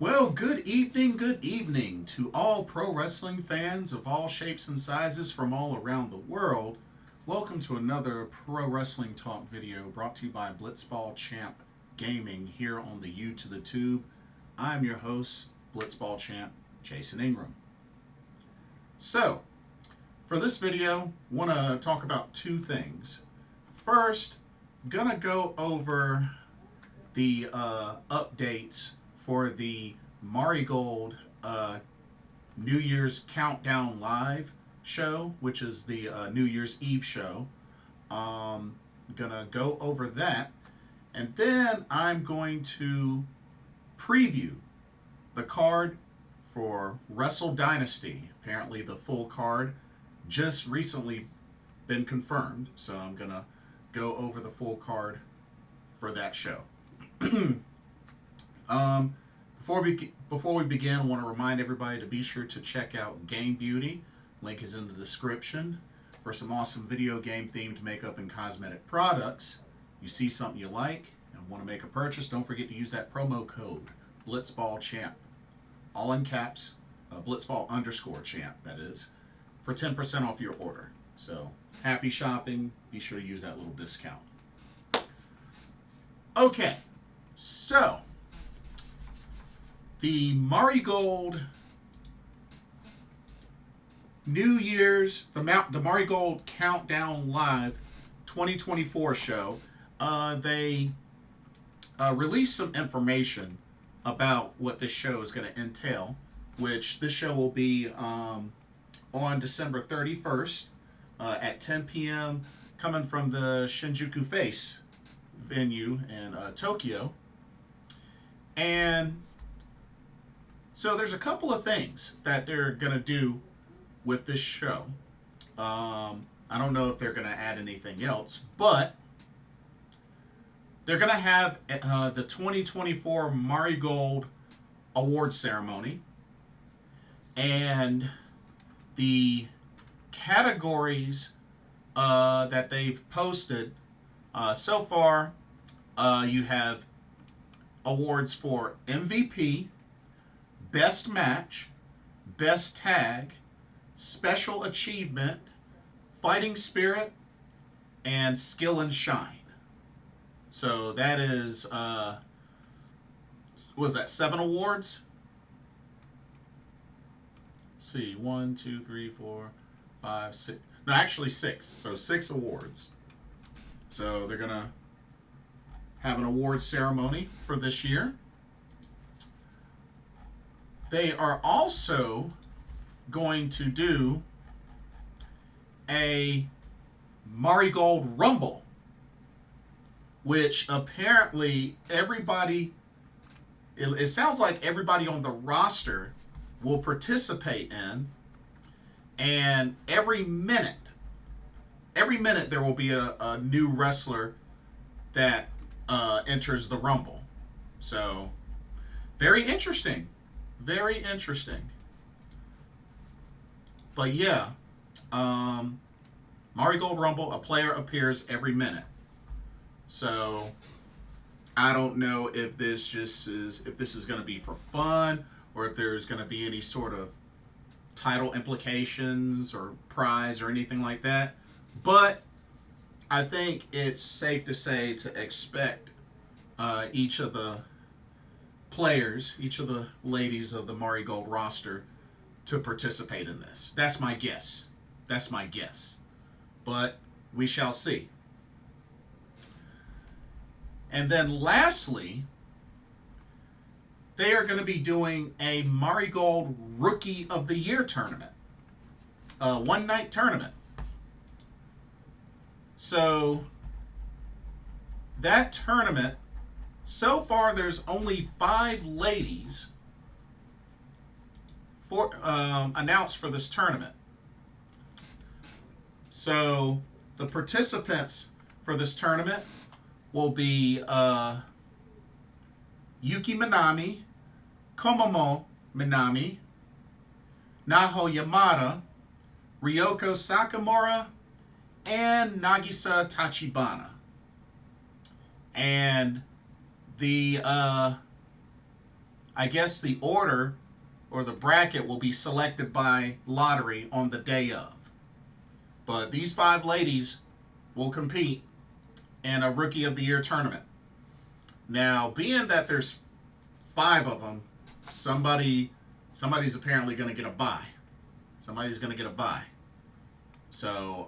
Well, good evening to all pro wrestling fans of all shapes and sizes from all around the world. Welcome to another Pro Wrestling Talk video brought to you by Blitzball Champ Gaming here on the U to the Tube. I'm your host, Blitzball Champ Jason Ingram. So, for this video, want to talk about two things. First, gonna go over the updates for the Marigold New Year's Countdown Live show, which is the New Year's Eve show. Gonna go over that, and then I'm going to preview the card for Wrestle Dynasty. Apparently the full card just recently been confirmed, so I'm gonna go over the full card for that show. Before we begin, I want to remind everybody to be sure to check out Game Beauty. Link is in the description for some awesome video game themed makeup and cosmetic products. You see something you like and want to make a purchase, don't forget to use that promo code BlitzballChamp, all in caps, Blitzball_champ, that is, for 10% off your order. So happy shopping. Be sure to use that little discount. Okay, so the Marigold New Year's, the Marigold Countdown Live 2024 show, they released some information about what this show is going to entail, which this show will be on December 31st at 10 p.m. coming from the Shinjuku Face venue in Tokyo. And so there's a couple of things that they're going to do with this show. I don't know if they're going to add anything else, but they're going to have the 2024 Marigold Award Ceremony, and the categories that they've posted so far, you have awards for MVP, Best Match, Best Tag, Special Achievement, Fighting Spirit, and Skill and Shine. So that is, was that 7 awards? Let's see, 1, 2, 3, 4, 5, 6. No, actually 6. So 6 awards. So they're going to have an award ceremony for this year. They are also going to do a Marigold Rumble, which apparently everybody, it sounds like everybody on the roster will participate in, and every minute there will be a new wrestler that enters the Rumble. So, very interesting. Very interesting. But yeah, Marigold Rumble, a player appears every minute. So I don't know if this is going to be for fun, or if there's going to be any sort of title implications or prize or anything like that. But I think it's safe to say to expect each of the players, each of the ladies of the Marigold roster to participate in this. That's my guess. But we shall see. And then lastly, they are going to be doing a Marigold Rookie of the Year tournament. A one-night tournament. So that tournament, so far there's only 5 ladies announced for this tournament. So the participants for this tournament will be Yuki Minami, Komomo Minami, Naho Yamada, Ryoko Sakamura, and Nagisa Tachibana. And the I guess the order or the bracket will be selected by lottery on the day of. But these 5 ladies will compete in a Rookie of the Year tournament. Now, being that there's 5 of them, somebody's apparently going to get a bye. Somebody's going to get a bye. So,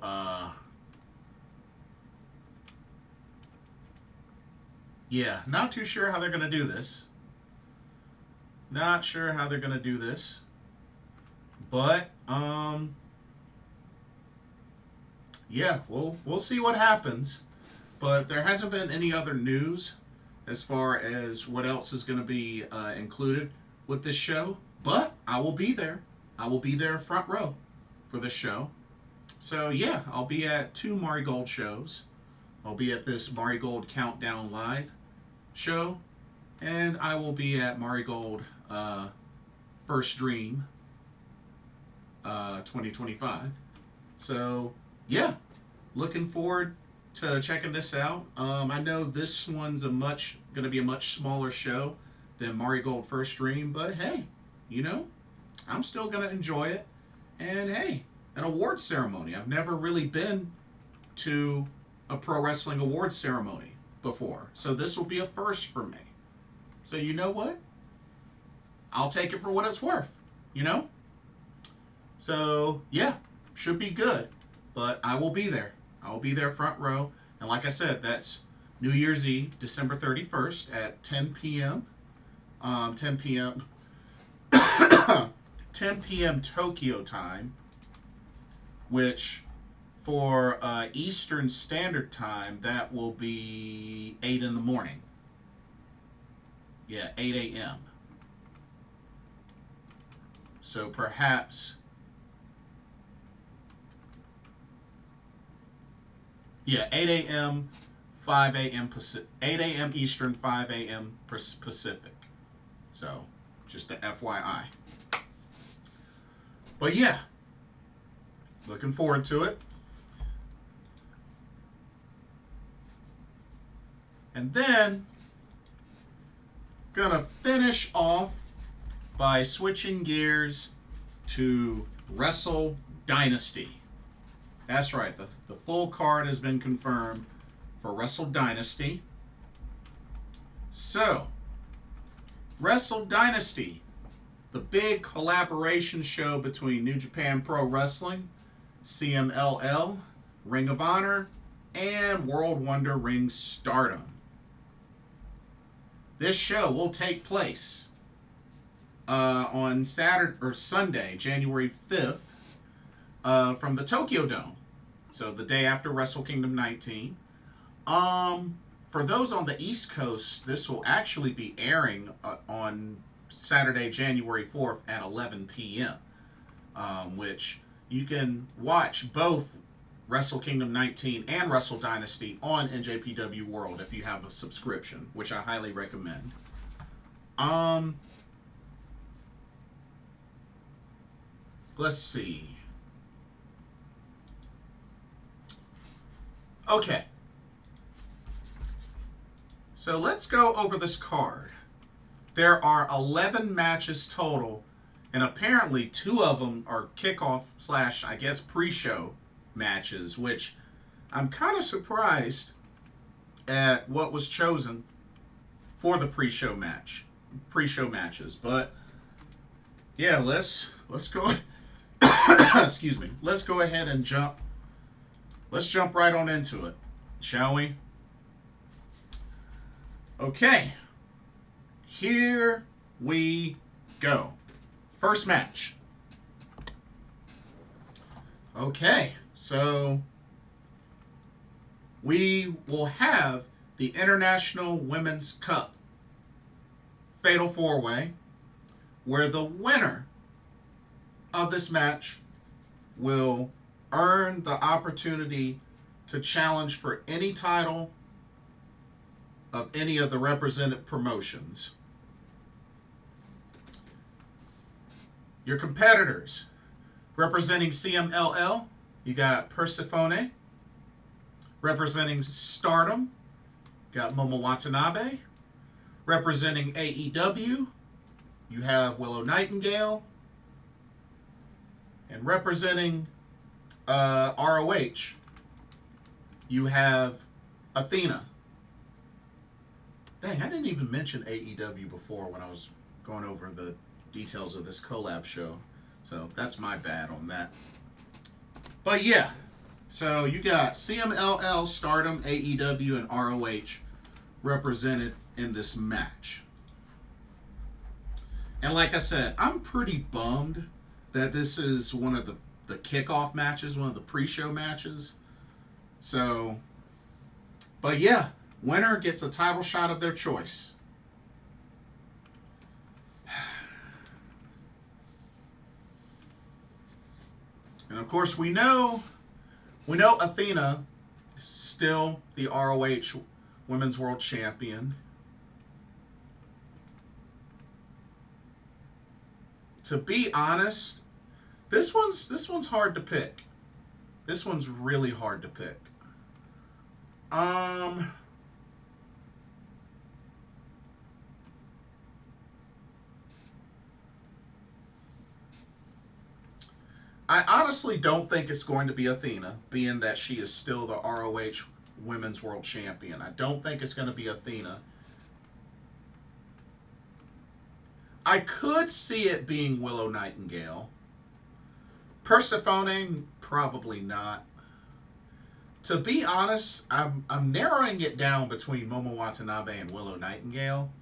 yeah, not too sure how they're going to do this. Not sure how they're going to do this. But, yeah, we'll see what happens. But there hasn't been any other news as far as what else is going to be included with this show. But I will be there. I will be there front row for this show. So, yeah, I'll be at 2 Marigold shows. I'll be at this Marigold Countdown live show. And I will be at Marigold First Dream 2025. So, yeah, looking forward to checking this out. I know this one's going to be a much smaller show than Marigold First Dream, but hey, you know, I'm still going to enjoy it. And hey, an awards ceremony. I've never really been to a pro wrestling awards ceremony before, so this will be a first for me. So you know what? I'll take it for what it's worth, you know? So, yeah, should be good. But I will be there. I will be there front row. And like I said, that's New Year's Eve, December 31st at 10 p.m. 10 p.m. 10 p.m. Tokyo time, which for Eastern Standard Time, that will be 8 in the morning. Yeah, 8 a.m. So perhaps, yeah, 8 a.m., 5 a.m. Pacific, 8 a.m. Eastern, 5 a.m. Pacific. So, just a FYI. But yeah, looking forward to it. And then, gonna finish off by switching gears to Wrestle Dynasty. That's right, the full card has been confirmed for Wrestle Dynasty. So, Wrestle Dynasty, the big collaboration show between New Japan Pro Wrestling, CMLL, Ring of Honor, and World Wonder Ring Stardom. This show will take place on Saturday or Sunday, January 5th, from the Tokyo Dome. So the day after Wrestle Kingdom 19. For those on the East Coast, this will actually be airing on Saturday, January 4th at 11 p.m., which you can watch both Wrestle Kingdom 19 and Wrestle Dynasty on NJPW World if you have a subscription, which I highly recommend. Let's see. Okay. So let's go over this card. There are 11 matches total, and apparently 2 of them are kickoff / I guess pre-show matches, which I'm kind of surprised at what was chosen for the pre-show matches. But yeah, let's go. Excuse me. Let's go ahead and jump. Let's jump right on into it, shall we? Okay. Here we go. First match. Okay, so we will have the International Women's Cup Fatal 4-Way, where the winner of this match will earn the opportunity to challenge for any title of any of the represented promotions. Your competitors, representing CMLL, you got Persephone. Representing Stardom, you got Momo Watanabe. Representing AEW, you have Willow Nightingale. And representing ROH, you have Athena. Dang, I didn't even mention AEW before when I was going over the details of this collab show. So that's my bad on that. But yeah, so you got CMLL, Stardom, AEW, and ROH represented in this match. And like I said, I'm pretty bummed that this is one of the kickoff matches, one of the pre-show matches. So, but yeah, winner gets a title shot of their choice. And of course, we know Athena is still the ROH Women's World Champion. To be honest, this one's hard to pick. This one's really hard to pick. I honestly don't think it's going to be Athena, being that she is still the ROH Women's World Champion. I don't think it's going to be Athena. I could see it being Willow Nightingale. Persephone, probably not. To be honest, I'm narrowing it down between Momo Watanabe and Willow Nightingale.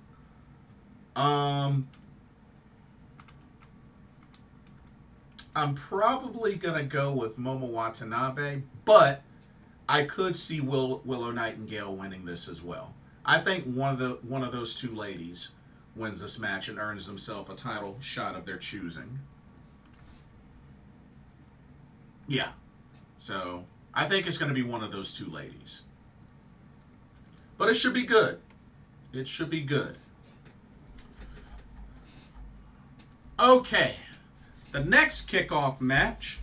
I'm probably going to go with Momo Watanabe, but I could see Willow Nightingale winning this as well. I think one of those two ladies wins this match and earns themselves a title shot of their choosing. Yeah. So, I think it's going to be one of those two ladies. But it should be good. It should be good. Okay. The next kickoff match.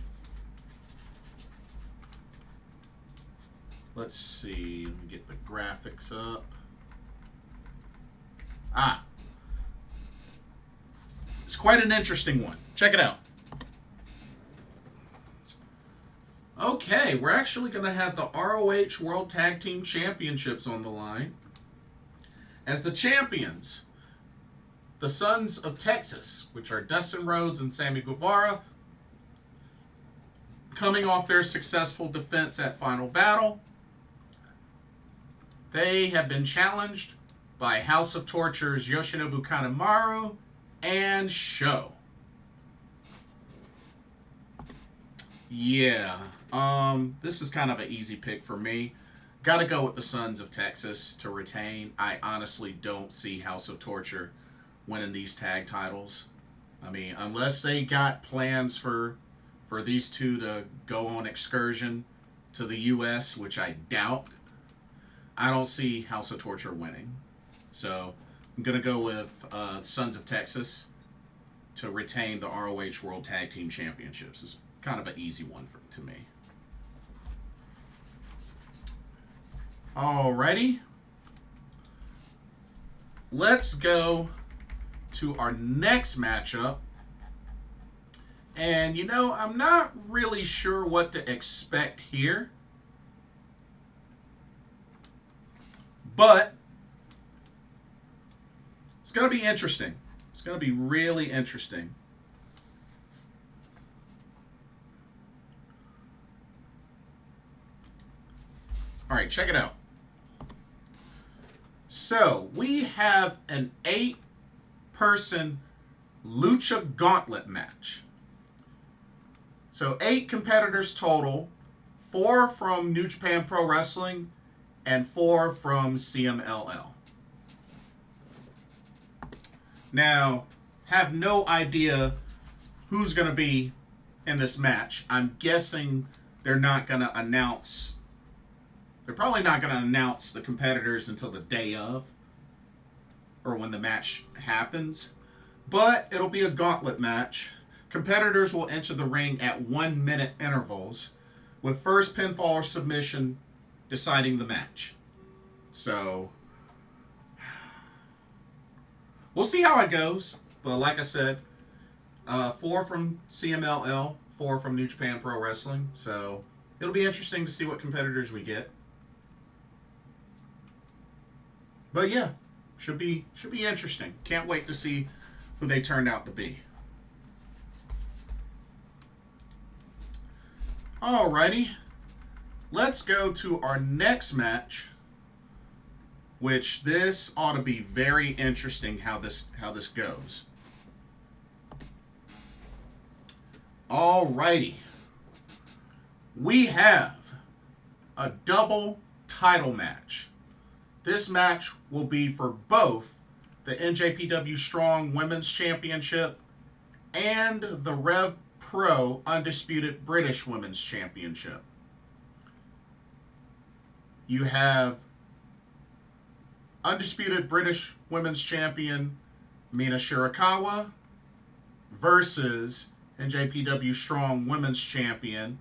Let's see. Let me get the graphics up. It's quite an interesting one. Check it out. Okay, we're actually going to have the ROH World Tag Team Championships on the line. As the champions, the Sons of Texas, which are Dustin, Rhodes, and Sammy Guevara, coming off their successful defense at Final Battle. They have been challenged by House of Torture's Yoshinobu Kanemaru and Show. Yeah, this is kind of an easy pick for me. Gotta go with the Sons of Texas to retain. I honestly don't see House of Torture winning these tag titles. I mean, unless they got plans for these two to go on excursion to the U.S., which I doubt, I don't see House of Torture winning. So I'm going to go with Sons of Texas to retain the ROH World Tag Team Championships. It's kind of an easy one to me. Alrighty. Let's go to our next matchup. And, you know, I'm not really sure what to expect here. But it's going to be interesting. It's going to be really interesting. All right, check it out. So, we have an 8-person Lucha Gauntlet match. So, 8 competitors total, 4 from New Japan Pro Wrestling, and 4 from CMLL. Now, have no idea who's going to be in this match. I'm guessing they're not going to announce... They're probably not going to announce the competitors until the day of, or when the match happens. But it'll be a gauntlet match. Competitors will enter the ring at 1-minute intervals, with first pinfall or submission deciding the match. So, we'll see how it goes. But like I said, 4 from CMLL, 4 from New Japan Pro Wrestling. So it'll be interesting to see what competitors we get. But yeah, should be interesting. Can't wait to see who they turned out to be. Alrighty, let's go to our next match, which this ought to be very interesting how this goes. Alrighty, we have a double title match. This match will be for both the NJPW Strong Women's Championship and the RevPro Undisputed British Women's Championship. You have Undisputed British Women's Champion Mina Shirakawa versus NJPW Strong Women's Champion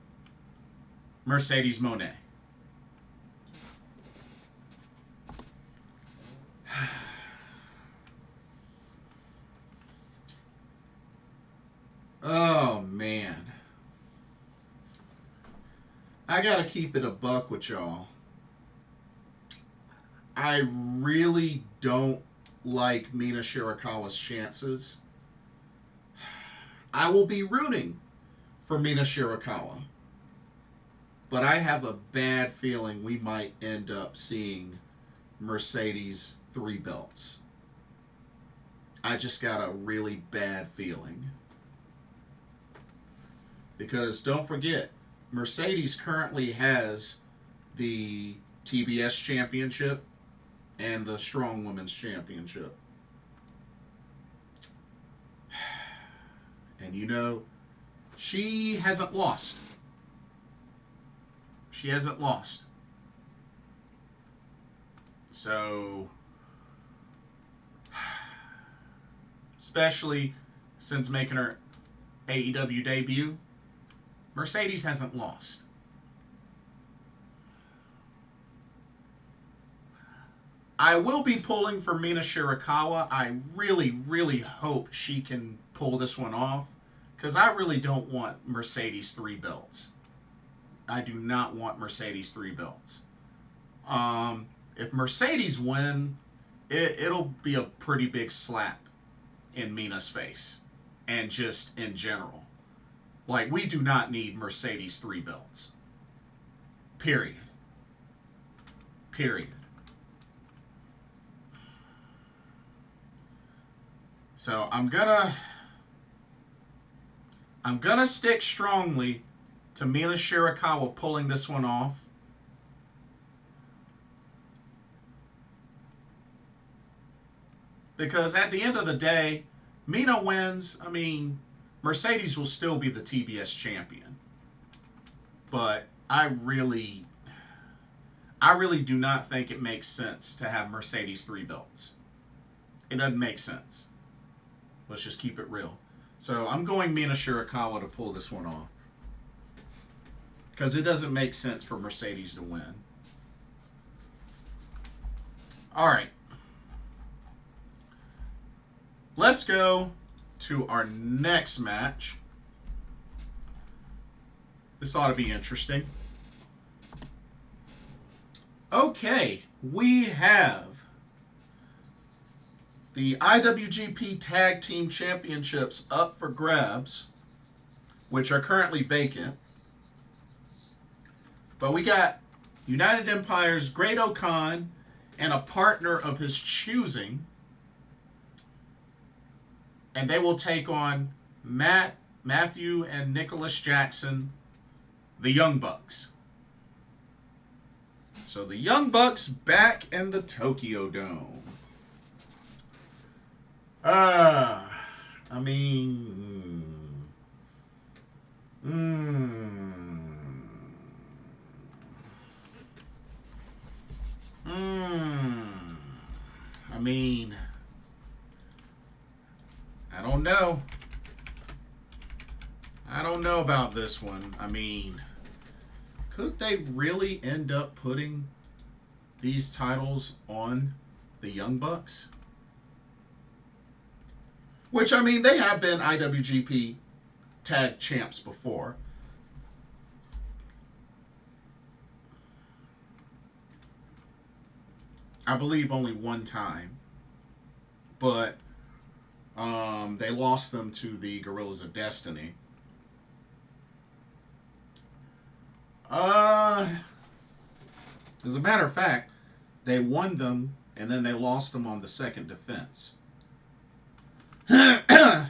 Mercedes Mone. Oh, man. I gotta keep it a buck with y'all. I really don't like Mina Shirakawa's chances. I will be rooting for Mina Shirakawa. But I have a bad feeling we might end up seeing Mercedes 3 belts. I just got a really bad feeling. Because don't forget, Mercedes currently has the TBS Championship and the Strong Women's Championship. And you know, she hasn't lost. She hasn't lost. So, especially since making her AEW debut, Mercedes hasn't lost. I will be pulling for Mina Shirakawa. I really, really hope she can pull this one off, because I really don't want Mercedes 3 belts. I do not want Mercedes 3 belts. If Mercedes win, it'll be a pretty big slap in Mina's face, and just in general. Like, we do not need Mercedes 3 belts. Period. Period. So I'm gonna stick strongly to Mina Shirakawa pulling this one off. Because at the end of the day, Mina wins. I mean, Mercedes will still be the TBS champion. But I really do not think it makes sense to have Mercedes 3 belts. It doesn't make sense. Let's just keep it real. So I'm going Mina Shirakawa to pull this one off. Because it doesn't make sense for Mercedes to win. Alright. Let's go to our next match. This ought to be interesting. Okay, we have the IWGP Tag Team Championships up for grabs, which are currently vacant. But we got United Empire's Great O'Khan and a partner of his choosing. And they will take on Matthew and Nicholas Jackson, the Young Bucks. So the Young Bucks back in the Tokyo Dome. I mean, I mean, I don't know. I don't know about this one. I mean, could they really end up putting these titles on the Young Bucks? Which, I mean, they have been IWGP Tag Champs before. I believe only one time. But they lost them to the Gorillas of Destiny. As a matter of fact, they won them and then they lost them on the second defense.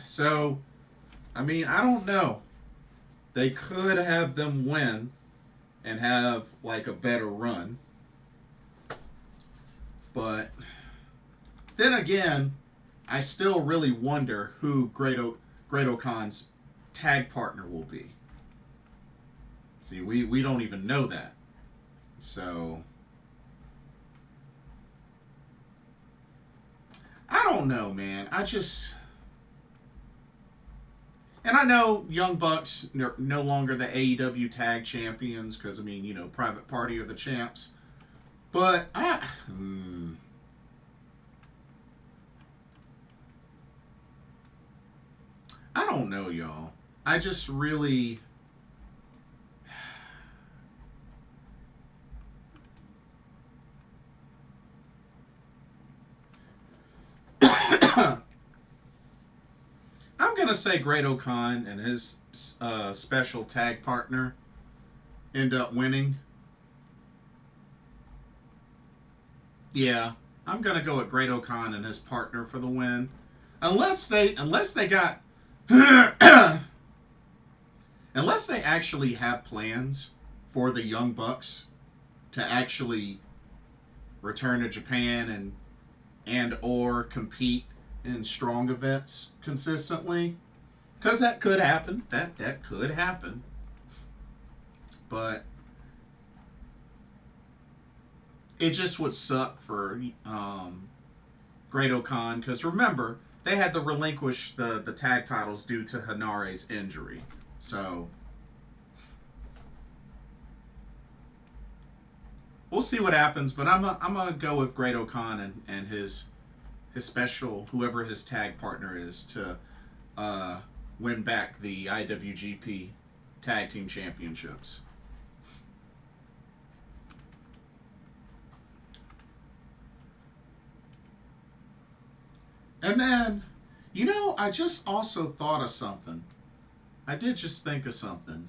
So, I mean, I don't know. They could have them win and have like a better run. But then again, I still really wonder who Great-O-Khan's tag partner will be. See, we don't even know that. So, I don't know, man. And I know Young Bucks are no longer the AEW tag champions because, I mean, you know, Private Party are the champs. But I don't know, y'all. I just really... I'm going to say Great-O-Khan and his special tag partner end up winning. Yeah, I'm going to go with Great-O-Khan and his partner for the win. Unless they got... unless they actually have plans for the Young Bucks to actually return to Japan and or compete in strong events consistently, because that could happen. That could happen. But it just would suck for Great-O-Khan, because remember, they had to relinquish the tag titles due to Hanare's injury. So we'll see what happens, but I'm gonna go with Great-O-Khan and his special, whoever his tag partner is, to win back the IWGP Tag Team Championships. And then, you know, I just also thought of something. I did just think of something.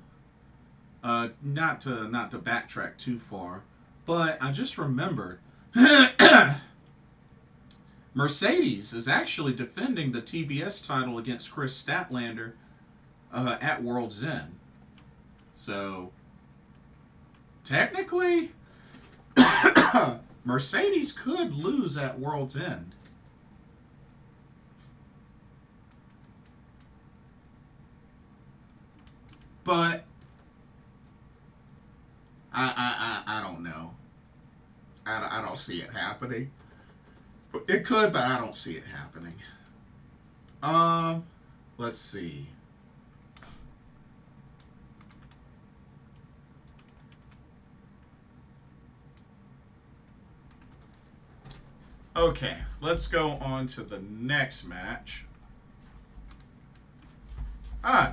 Not to backtrack too far, but I just remembered Mercedes is actually defending the TBS title against Chris Statlander at World's End. So, technically, Mercedes could lose at World's End. But I don't know. I don't see it happening. It could, but I don't see it happening. Let's see. Okay, let's go on to the next match.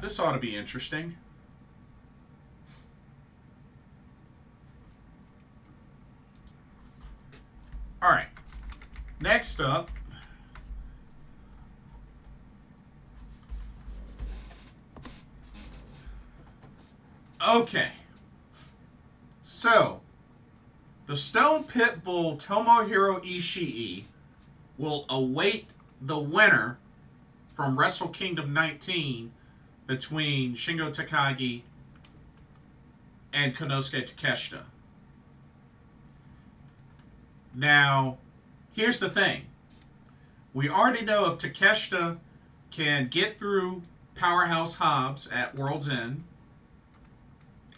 This ought to be interesting. All right. Next up, okay, so the Stone Pitbull Tomohiro Ishii will await the winner from Wrestle Kingdom 19 between Shingo Takagi and Konosuke Takeshita. Now, here's the thing. We already know if Takeshita can get through Powerhouse Hobbs at World's End,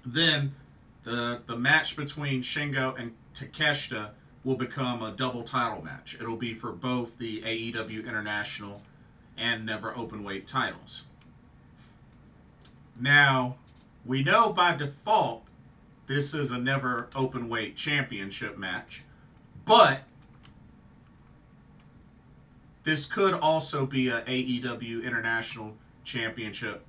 then the match between Shingo and Takeshita will become a double title match. It'll be for both the AEW International and Never Openweight titles. Now, we know by default this is a Never Openweight championship match, but this could also be a AEW International Championship.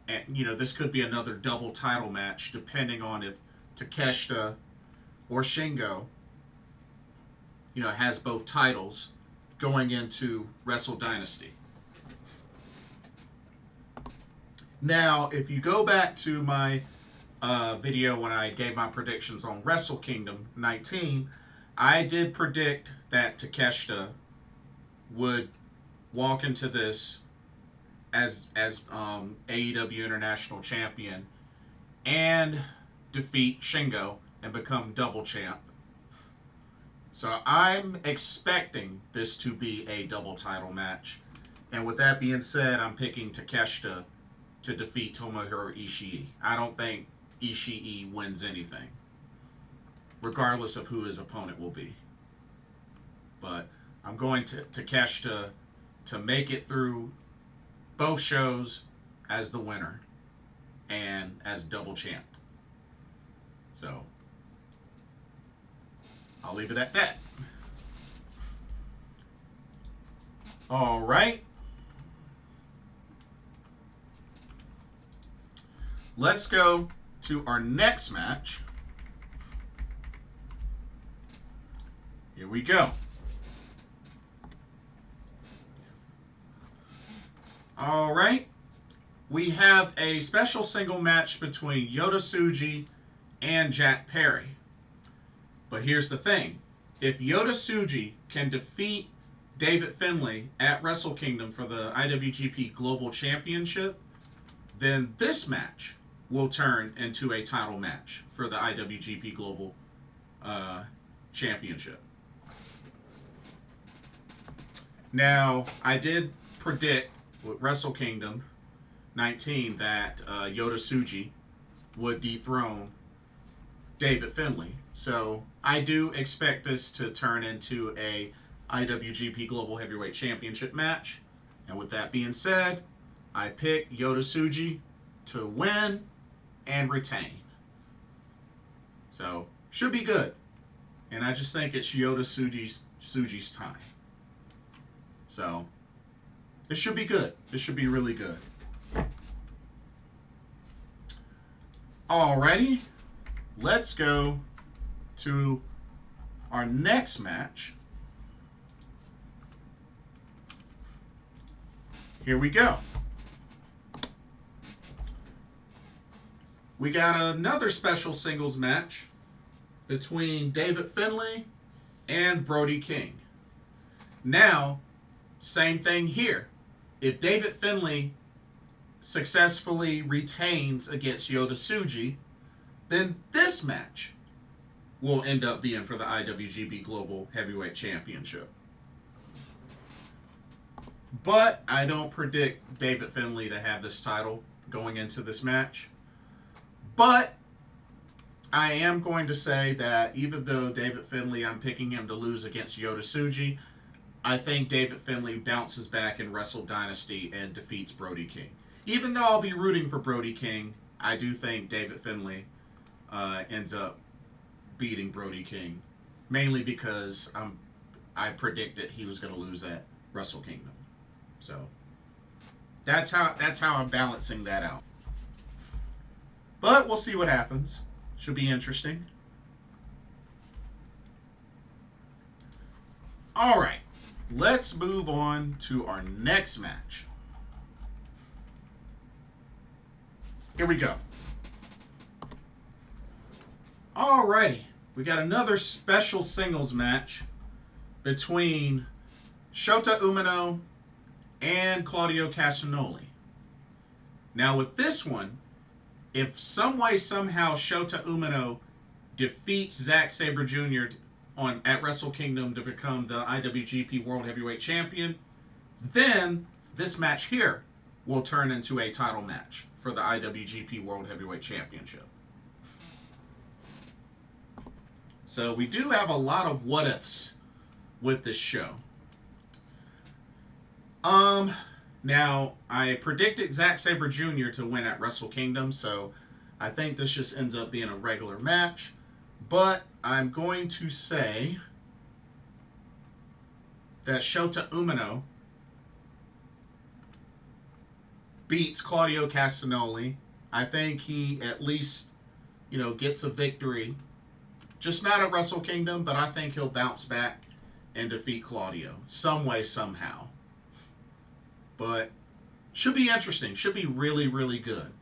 And, this could be another double title match, depending on if Takeshita or Shingo, has both titles going into Wrestle Dynasty. Now, if you go back to my video when I gave my predictions on Wrestle Kingdom 19, I did predict that Takeshita would walk into this as AEW International Champion and defeat Shingo and become double champ. So I'm expecting this to be a double title match. And with that being said, I'm picking Takeshita to defeat Tomohiro Ishii. I don't think Ishii wins anything, regardless of who his opponent will be. But I'm going to Takeshita to make it through both shows as the winner and as double champ. So I'll leave it at that. All right. Let's go to our next match. Here we go. All right. We have a special single match between Yota Tsuji and Jack Perry. But here's the thing. If Yota Tsuji can defeat David Finlay at Wrestle Kingdom for the IWGP Global Championship, then this match will turn into a title match for the IWGP Global Championship. Now, I did predict with Wrestle Kingdom 19 that Yota Tsuji would dethrone David Finlay. So I do expect this to turn into a IWGP Global Heavyweight Championship match. And with that being said, I pick Yota Tsuji to win and retain. So, should be good. And I just think it's Yota Tsuji's time. So, this should be good. This should be really good. Alrighty. Let's go to our next match. Here we go. We got another special singles match between David Finlay and Brody King. Now, same thing here. If David Finlay successfully retains against Yota Tsuji, then this match will end up being for the IWGP Global Heavyweight Championship. But I don't predict David Finlay to have this title going into this match. But I am going to say that even though David Finlay, I'm picking him to lose against Yota Tsuji, I think David Finlay bounces back in Wrestle Dynasty and defeats Brody King. Even though I'll be rooting for Brody King, I do think David Finlay ends up beating Brody King, mainly because I predicted he was going to lose at Wrestle Kingdom. So that's how I'm balancing that out. But we'll see what happens. Should be interesting. All right, let's move on to our next match. Here we go. Alrighty, we got another special singles match between Shota Umino and Claudio Castagnoli. Now with this one, if some way somehow Shota Umino defeats Zack Sabre Jr. At Wrestle Kingdom to become the IWGP World Heavyweight Champion, then this match here will turn into a title match for the IWGP World Heavyweight Championship. So we do have a lot of what ifs with this show. Now, I predicted Zack Sabre Jr. to win at Wrestle Kingdom, so I think this just ends up being a regular match. But I'm going to say that Shota Umino beats Claudio Castagnoli. I think he at least, gets a victory. Just not at Wrestle Kingdom, but I think he'll bounce back and defeat Claudio. Some way, somehow. But should be interesting. Should be really, really good.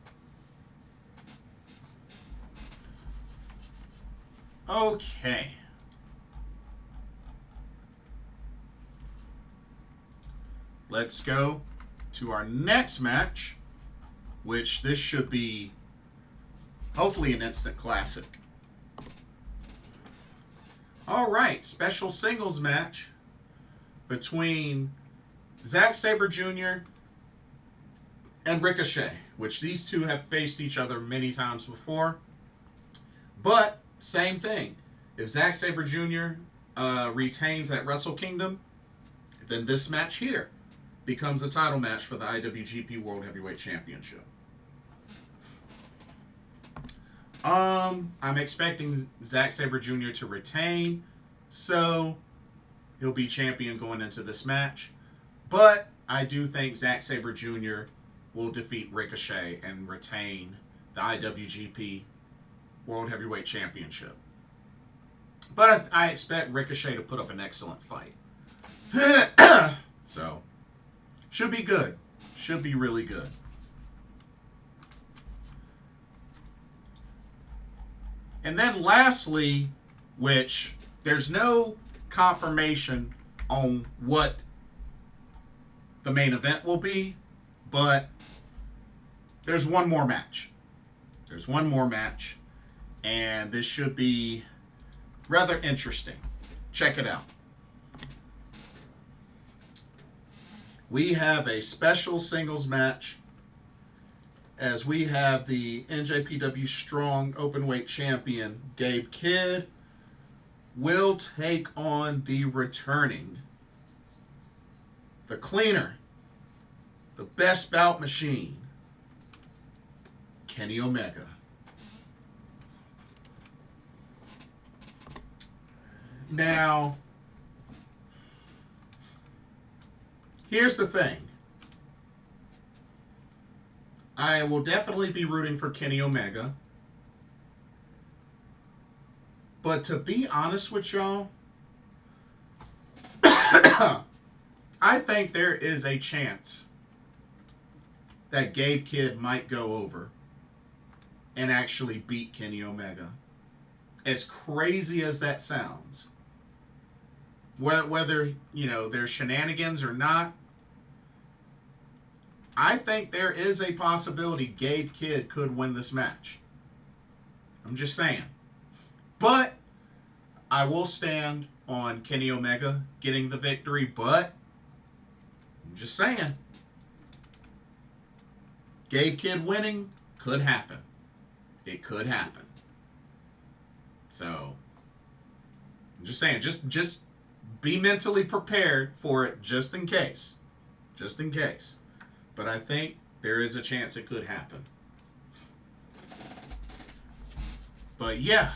Okay. Let's go to our next match, which this should be hopefully an instant classic. All right, special singles match between Zack Sabre Jr. and Ricochet, which these two have faced each other many times before. But same thing. If Zack Sabre Jr. Retains at Wrestle Kingdom, then this match here becomes a title match for the IWGP World Heavyweight Championship. I'm expecting Zack Sabre Jr. to retain, so he'll be champion going into this match. But I do think Zack Sabre Jr. will defeat Ricochet and retain the IWGP World Heavyweight Championship. But I expect Ricochet to put up an excellent fight. So, should be good. Should be really good. And then lastly, which there's no confirmation on what the main event will be, but there's one more match. There's one more match, and this should be rather interesting. Check it out. We have a special singles match as we have the NJPW Strong Openweight Champion Gabe Kidd will take on the returning, the cleaner, the best bout machine, Kenny Omega. Now, here's the thing. I will definitely be rooting for Kenny Omega. But to be honest with y'all, I think there is a chance that Gabe Kidd might go over and actually beat Kenny Omega. As crazy as that sounds. Whether, there's shenanigans or not, I think there is a possibility Gabe Kidd could win this match. I'm just saying. But I will stand on Kenny Omega getting the victory, but I'm just saying. Gabe Kidd winning could happen. It could happen. So, I'm just saying, just be mentally prepared for it just in case. Just in case. But I think there is a chance it could happen. But yeah,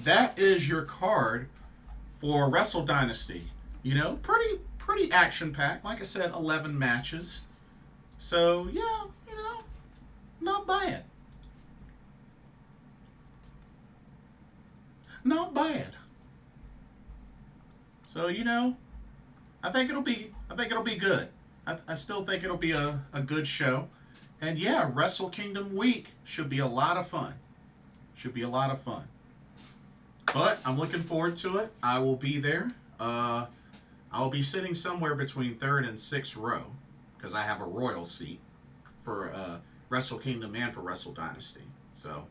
that is your card for Wrestle Dynasty. Pretty action-packed. Like I said, 11 matches. So, yeah, not bad. Not bad. So, I think it'll be good. I still think it'll be a good show. And yeah, Wrestle Kingdom week should be a lot of fun. Should be a lot of fun. But I'm looking forward to it. I will be there. I'll be sitting somewhere between 3rd and 6th row because I have a royal seat for Wrestle Kingdom and for Wrestle Dynasty. So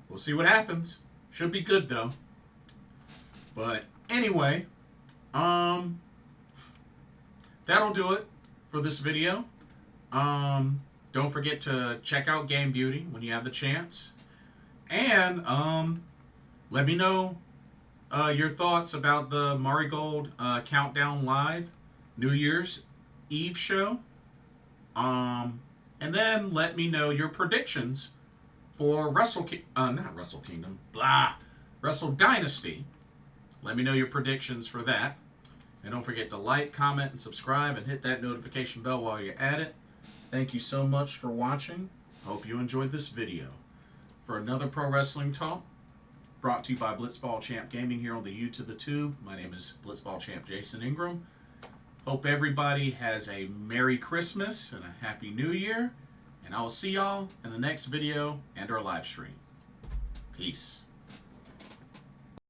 we'll see what happens. Should be good though. But anyway, that'll do it for this video. Don't forget to check out Game Beauty when you have the chance. And let me know your thoughts about the Marigold Countdown Live New Year's Eve show. And then let me know your predictions for Wrestle Dynasty. Let me know your predictions for that. And don't forget to like, comment, and subscribe, and hit that notification bell while you're at it. Thank you so much for watching. Hope you enjoyed this video. For another Pro Wrestling Talk, brought to you by Blitzball Champ Gaming here on the U to the Tube. My name is Blitzball Champ Jason Ingram. Hope everybody has a Merry Christmas and a Happy New Year. And I will see y'all in the next video and our live stream. Peace.